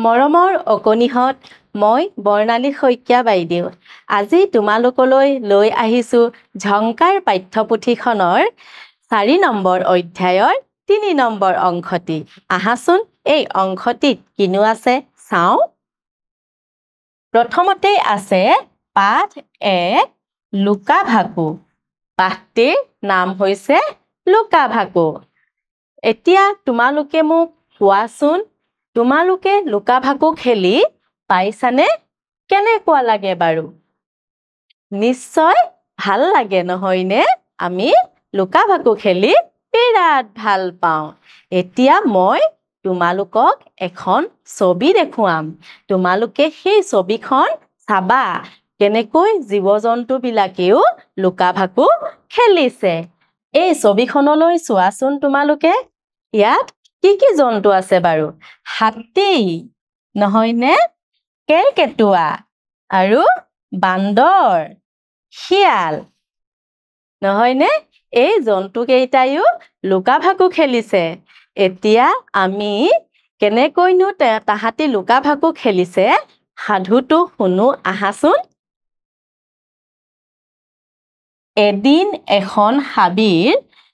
মৰমৰ অকণিহঁত, মই বৰ্ণালী শইকীয়া বাইদেউ। আজি তোমালোকলৈ লৈ আহিছোঁ ঝংকাৰ পাঠ্যপুথিখনৰ 4 নম্বৰ অধ্যায়ৰ 3 নম্বৰ অংশটি। আহাচোন এই অংশটিত কিনো আছে চাওঁ। প্ৰথমতেই আছে পাঠ 1 লুকা-ভাকু। পাঠটিৰ নাম হৈছে লুকা-ভাকু। এতিয়া তোমালোকে মোক কোৱাচোন, তোমালোকে লুকা-ভাকু খেলি পাইছানে? কেনেকুৱা লাগে বাৰু? নিশ্চয় ভাল লাগে নহয়নে? আমি লুকা-ভাকু খেলি বিৰাট ভাল পাওঁ। এতিয়া মই তোমালোকক এখন ছবি দেখুৱাম। তোমালোকে সেই ছবিখন চাবা কেনেকৈ জীৱ-জন্তুবিলাকেও লুকা-ভাকু খেলিছে। এই ছবিখনলৈ চোৱাচোন তোমালোকে। ইয়াত কি জন্তু আছে বাৰু? হাতী নহয়নে? কেৰ্কেটুৱা আৰু বান্দৰ, শিয়াল নহয়নে? এই জন্তুকেইটাইও লুকা-ভাকু খেলিছে। এতিয়া আমি কেনেকৈনো তাহাঁতি লুকা-ভাকু খেলিছে সাধুটো শুনো আহাচোন। এদিন এখন হাবিৰ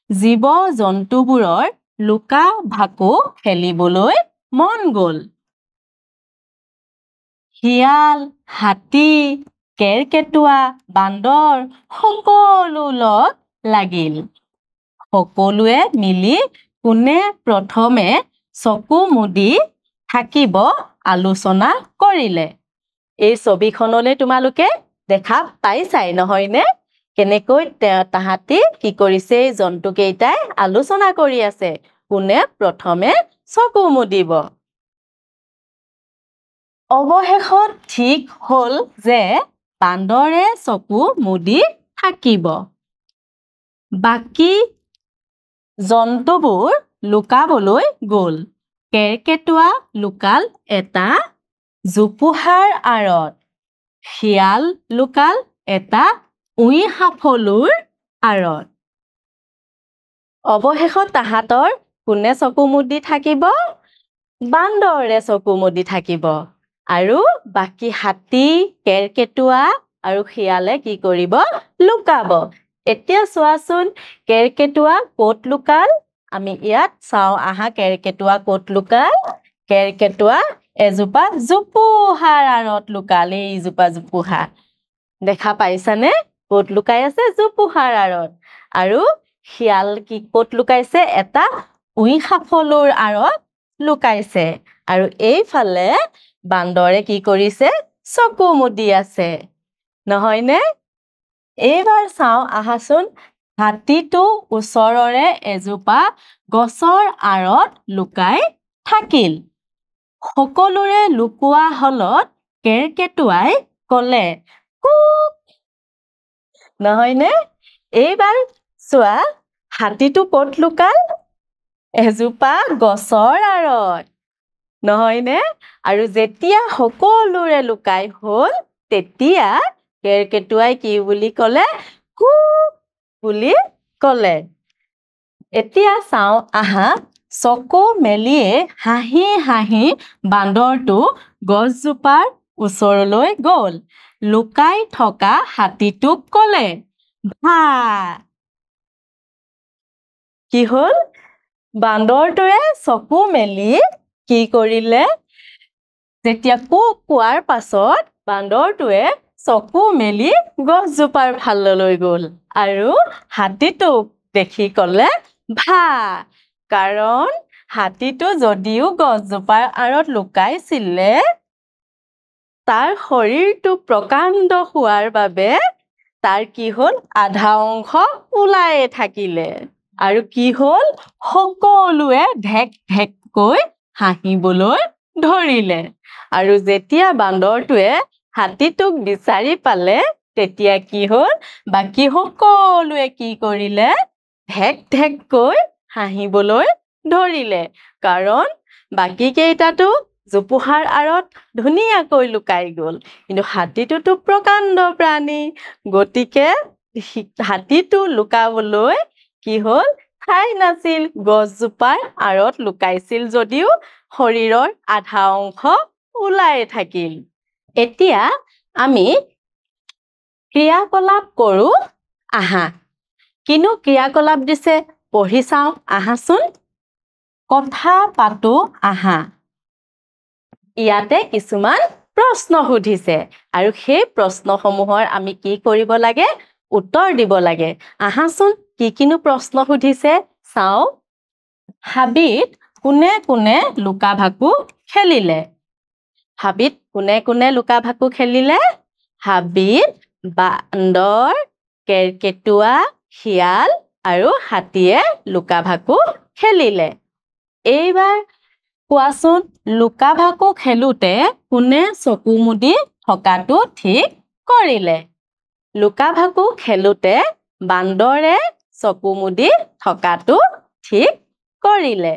জীৱ-জন্তুবোৰৰ লুকা-ভাকু খেলিবলৈ মন গ'ল। শিয়াল, হাতী, কেৰ্কেটুৱা, বান্দৰ সকলো লগ লাগিল। সকলোৱে মিলি কোনে প্ৰথমে চকু মুদি থাকিব আলোচনা কৰিলে। এই ছবিখনলৈ তোমালোকে দেখা পাইছাই নহয়নে? কেনেকৈ তাহাঁতি কি কৰিছে, এই জন্তুকেইটাই আলোচনা কৰি আছে কোনে প্ৰথমে চকু মুদিব। অৱশেষত ঠিক হ'ল যে বান্দৰে চকু মুদি থাকিব। বাকী জন্তুবোৰ লুকাবলৈ গ'ল। কেৰ্কেটুৱা লুকাল এটা জোপোহাৰ আঁৰত। শিয়াল লুকাল এটা উই-সাফলুৰ আঁৰত। অৱশেষত তাহাঁতৰ কোনে চকু মুদি থাকিব? বান্দৰে চকু মুদি থাকিব। আৰু বাকী হাতী, কেৰ্কেটুৱা আৰু শিয়ালে কি কৰিব? লুকাব। এতিয়া চোৱাচোন কেৰ্কেটুৱা ক'ত লুকাল? আমি ইয়াত চাওঁ আহা কেৰ্কেটুৱা ক'ত লুকাল? কেৰ্কেটুৱা এজোপা জোপোহাৰ আঁৰত লুকাল। এইজোপা জোপোহা দেখা পাইছানে? ক'ত লুকাই আছে? জোপোহাৰ আঁৰত। আৰু শিয়াল কি ক'ত লুকাইছে? এটা উই-সাফলুৰ আঁৰত লুকাইছে। আৰু এইফালে বান্দৰে কি কৰিছে? চকু মুদি আছে নহয়নে? এইবাৰ চাওঁ আহাচোন। হাতীটো ওচৰৰে এজোপা গছৰ আঁৰত লুকাই থাকিল। সকলোৰে লুকোৱা হলত কেৰ্কেটুৱাই ক'লে কুক নহয়নে? এইবাৰ চোৱা হাতীটো ক'ত লুকাল? এজোপা গছৰ আঁৰত নহয়নে? আৰু যেতিয়া সকলোৰে লুকাই হ'ল তেতিয়া কেৰ্কেটুৱাই কি বুলি ক'লে? কুক বুলি ক'লে। এতিয়া চাওঁ আহা, চকু মেলিয়ে হাঁহি হাঁহি বান্দৰটো গছজোপাৰ ওচৰলৈ গ'ল। লুকাই থকা হাতীটোক ক'লে ভা। কি হ'ল? বান্দৰটোৱে চকু মেলি কি কৰিলে? যেতিয়া কুক কোৱাৰ পাছত বান্দৰটোৱে চকু মেলি গছজোপাৰ ফাললৈ গ'ল আৰু হাতীটোক দেখি ক'লে ভা। কাৰণ হাতীটো যদিও গছজোপাৰ আঁৰত লুকাইছিলে, তাৰ শৰীৰটো প্ৰকাণ্ড হোৱাৰ বাবে তাৰ কি হ'ল? আধা অংশ ওলায়ে থাকিলে। আৰু কি হ'ল? সকলোৱে ঢেক ঢেককৈ হাঁহিবলৈ ধৰিলে। আৰু যেতিয়া বান্দৰটোৱে হাতীটোক বিচাৰি পালে তেতিয়া কি হ'ল? বাকী সকলোৱে কি কৰিলে? ঢেক ঢেককৈ হাঁহিবলৈ ধৰিলে। কাৰণ বাকী কেইটাতো জোপোহাৰ আঁৰত ধুনীয়াকৈ লুকাই গ'ল। কিন্তু হাতীটোতো প্ৰকাণ্ড প্ৰাণী। গতিকে হাতীটো লুকাবলৈ কি হ'ল? ঠাই নাছিল। গছজোপাৰ আঁৰত লুকাইছিল যদিও শৰীৰৰ আধা অংশ ওলাই থাকিল এতিয়া আমি ক্ৰিয়াকলাপ কৰোঁ আহা কিনো ক্ৰিয়াকলাপ দিছে পঢ়ি চাওঁ আহাচোন কথা পাতো আহা ইয়াতে কিছুমান প্ৰশ্ন সুধিছে আৰু সেই প্ৰশ্নসমূহৰ আমি কি কৰিব লাগে উত্তৰ দিব লাগে আহাচোন কিনো প্ৰশ্ন সুধিছে চাওঁ হাবিত কোনে কোনে লুকা ভাকু খেলিলে হাবিত কোনে কোনে লুকা ভাকু খেলিলে হাবিত বান্দৰ কেৰকেটুৱা শিয়াল আৰু হাতীয়ে লুকা ভাকু খেলিলে এইবাৰ কোৱাচোন লুকা ভাকু খেলোতে কোনে চকু মুদি থকাটো ঠিক কৰিলে লুকা ভাকু খেলোতে বান্দৰে চকু মুদি থকাটো ঠিক কৰিলে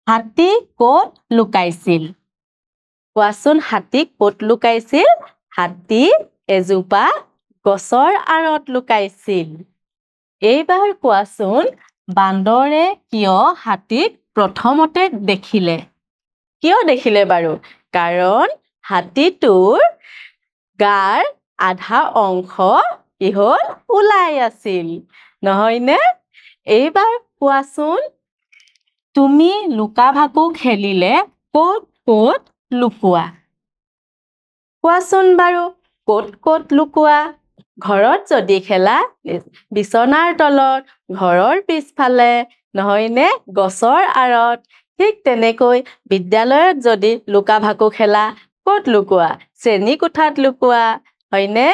হাতী ক'ত লুকাইছিল কোৱাচোন হাতী ক'ত লুকাইছিল হাতী এজোপা গছৰ আঁৰত লুকাইছিল এইবাৰ কোৱাচোন বান্দৰে কিয় হাতীক প্ৰথমতে দেখিলে কিয় দেখিলে বাৰু কাৰণ হাতীটোৰ গাৰ আধা অংশ কি হ'ল ওলাই আছিল নহয়নে এইবাৰ কোৱাচোন তুমি লুকা ভাকু খেলিলে ক'ত ক'ত লুকোৱা কোৱাচোন বাৰু ক'ত ক'ত লুকোৱা ঘৰত যদি খেলা বিছনাৰ তলত ঘৰৰ পিছফালে নহয়নে গছৰ আঁৰত ঠিক তেনেকৈ বিদ্যালয়ত যদি লুকা ভাকু খেলা ক'ত লুকোৱা শ্ৰেণী কোঠাত লুকোৱা হয়নে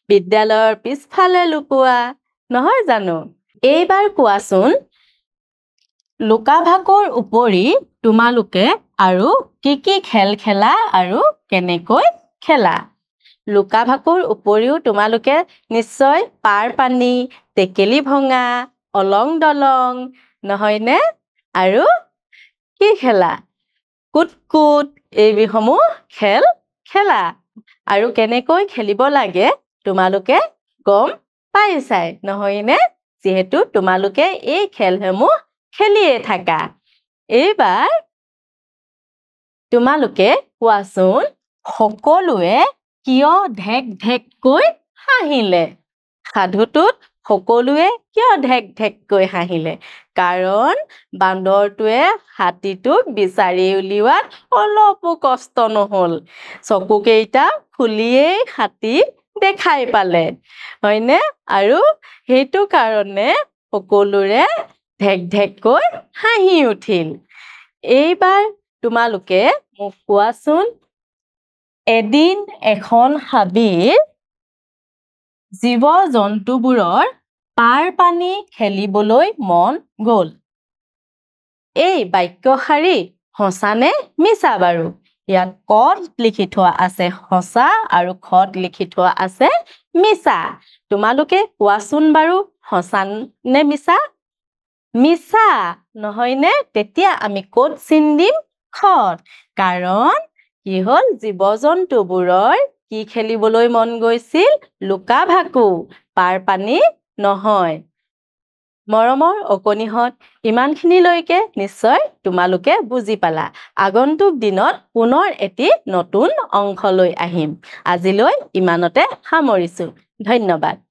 বিদ্যালয়ৰ পিছফালে লুকোৱা নহয় জানো এইবাৰ কোৱাচোন লুকা ভাকুৰ উপৰি তোমালোকে আৰু কি খেল খেলা আৰু কেনেকৈ খেলা লুকা ভাকুৰ উপৰিও তোমালোকে নিশ্চয় পাৰ পানী টেকেলি ভঙা অলং দলং নহয়নে আৰু কি খেলা কুট কুট এইসমূহ খেল খেলা আৰু কেনেকৈ খেলিব লাগে তোমালোকে গম পাইছাই নহয়নে যিহেতু তোমালোকে এই খেলসমূহ খেলিয়ে থাকা এইবাৰ তোমালোকে কোৱাচোন সকলোৱে কিয় ঢেক ঢেককৈ হাঁহিলে সাধুটোত সকলোৱে কিয় ঢেক ঢেককৈ হাঁহিলে কাৰণ বান্দৰটোৱে হাতীটোক বিচাৰি উলিওৱাত অলপো কষ্ট নহ'ল চকুকেইটা খুলিয়েই হাতী দেখাই পালে হয়নে আৰু সেইটো কাৰণে সকলোৰে ঢেক ঢেককৈ হাঁহি উঠিল এইবাৰ তোমালোকে মোক কোৱাচোন এদিন এখন হাবিৰ জীৱ-জন্তুবোৰৰ পাৰ পানী খেলিবলৈ মন গ'ল এই বাক্যশাৰী সঁচানে মিছা বাৰু ইয়াত কত লিখি থোৱা আছে সঁচা আৰু খত লিখি থোৱা আছে মিছা তোমালোকে কোৱাচোন বাৰু সঁচা নে মিছা মিছা নহয়নে তেতিয়া আমি ক'ত চিন দিম খত কাৰণ কি হ'ল জীৱ-জন্তুবোৰৰ কি খেলিবলৈ মন গৈছিল লুকা ভাকু পাৰ পানী নহয় মৰমৰ অকণিহঁত ইমানখিনিলৈকে নিশ্চয় তোমালোকে বুজি পালা আগন্তুক দিনত পুনৰ এটি নতুন অংশ লৈ আহিম আজিলৈ ইমানতে সামৰিছো ধন্যবাদ